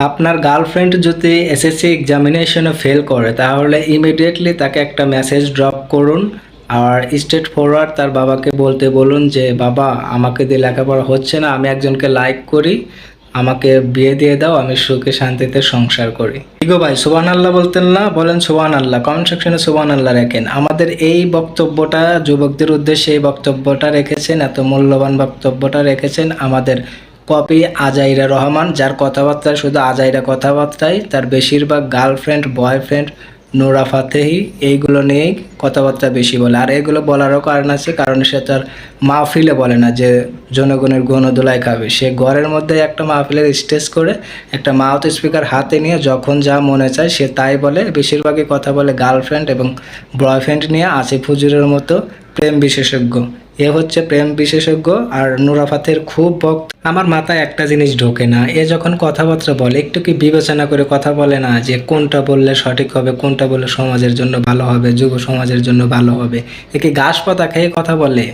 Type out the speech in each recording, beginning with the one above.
আপনার গার্লফ্রেন্ড যদি SSC এক্সামিনেশনে fail করে তাহলে ইমিডিয়েটলি তাকে একটা মেসেজ ড্রপ করুন আর স্ট্রেট ফরওয়ার্ড তার বাবাকে বলতে বলুন যে বাবা আমাকে দিয়ে লেখাপড়া হচ্ছে না, আমি একজনকে লাইক করি, আমাকে বিয়ে দিয়ে দাও, আমি সুখে শান্তিতে সংসার করি। ঠিক ভাই, সুবহানাল্লাহ বলতেন না? বলেন সুবহানাল্লাহ, কমেন্ট সেকশনে সুবহানাল্লাহ রেখেন। আমাদের এই বক্তব্যটা যুবকদের উদ্দেশ্যে এই বক্তব্যটা রেখেছেন, এত মূল্যবান বক্তব্যটা রেখেছেন আমাদের কপি আজাইরা রহমান, যার কথাবার্তা শুধু আজাইরা কথাবার্তাই, তার বেশিরভাগ গার্লফ্রেন্ড বয়ফ্রেন্ড নোরা ফাতেহি এইগুলো নিয়েই কথাবার্তা বেশি বলে। আর এগুলো বলারও কারণ আছে, কারণ সে তার মাহফিলে বলে না যে জনগণের গণদোলাই খাবে, সে ঘরের মধ্যে একটা মাহফিলের স্টেজ করে একটা মাউথ স্পিকার হাতে নিয়ে যখন যা মনে চায় সে তাই বলে। বেশিরভাগই কথা বলে গার্লফ্রেন্ড এবং বয়ফ্রেন্ড নিয়ে, আসিফ হুজুরের মতো প্রেম বিশেষজ্ঞ। এ হচ্ছে প্রেম বিশেষজ্ঞ আর নোরা ফাতেহির খুব ভক্ত। আমার মাথায় একটা জিনিস ঢোকে না, এ যখন কথাবার্তা বলে একটু কি বিবেচনা করে কথা বলে না যে কোনটা বললে সঠিক হবে, কোনটা বললে সমাজের জন্য ভালো হবে, যুব সমাজের জন্য ভালো হবে? এ কি ঘাস পাতা খেয়ে কথা বলে?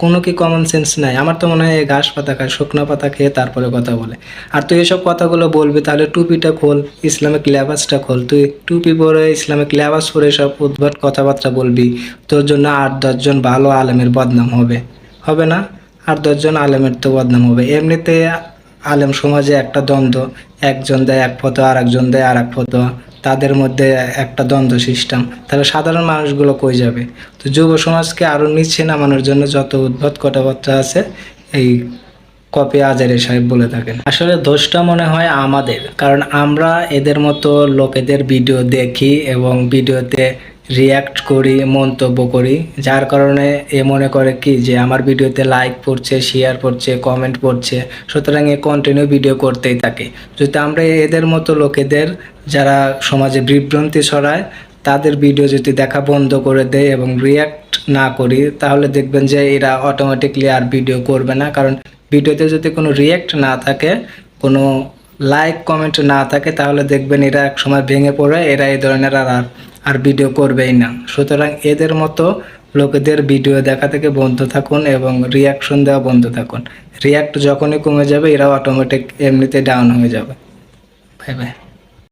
কোনো কি কমন সেন্স নাই? আমার তো মনে হয় ঘাস পাতা খায়, শুকনো পাতা খেয়ে তারপরে কথা বলে। আর তুই এসব কথাগুলো বলবি তাহলে টুপিটা খোল, ইসলামিক লেবাসটা খোল। তুই টুপি পরে ইসলামিক লেবাস পরে সব উদ্ভট কথাবার্তা বলবি, তোর জন্য 8-10 জন ভালো আলেমের বদনাম হবে, হবে না? 8-10 জন আলেমের তো বদনাম হবে। এমনিতে আলেম সমাজে একটা দ্বন্দ্ব, একজন দেয় এক ফতোয়া আর একজন দেয় আর এক ফতোয়া, তাদের মধ্যে একটা দ্বন্দ্ব সিস্টেম, তাহলে সাধারণ মানুষগুলো কই যাবে? তো যুব সমাজকে আরও নিচে নামানোর জন্য যত উদ্ভট কথাবার্তা আছে এই কপি আজারে সাহেব বলে থাকেন। আসলে দোষটা মনে হয় আমাদের, কারণ আমরা এদের মতো লোকেদের ভিডিও দেখি এবং ভিডিওতে রিয়্যাক্ট করি, মন্তব্য করি, যার কারণে এ মনে করে কি যে আমার ভিডিওতে লাইক পড়ছে, শেয়ার পড়ছে, কমেন্ট পড়ছে, সুতরাং এ কন্টিনিউ ভিডিও করতেই থাকে। যদি আমরা এদের মতো লোকেদের যারা সমাজে বিভ্রান্তি ছড়ায় তাদের ভিডিও যদি দেখা বন্ধ করে দেয় এবং রিয়্যাক্ট না করি, তাহলে দেখবেন যে এরা অটোমেটিকলি আর ভিডিও করবে না। কারণ ভিডিওতে যদি কোনো রিয়্যাক্ট না থাকে, কোনো লাইক কমেন্ট না থাকে, তাহলে দেখবেন এরা এক সময় ভেঙে পড়ে, এরা এই ধরনের আর ভিডিও করবেই না। সুতরাং এদের মতো লোকেদের ভিডিও দেখা থেকে বন্ধ থাকুন এবং রিয়াকশন দেওয়া বন্ধ থাকুন। রিয়াক্ট যখনই কমে যাবে এরা অটোমেটিক এমনিতে ডাউন হয়ে যাবে। Bye bye.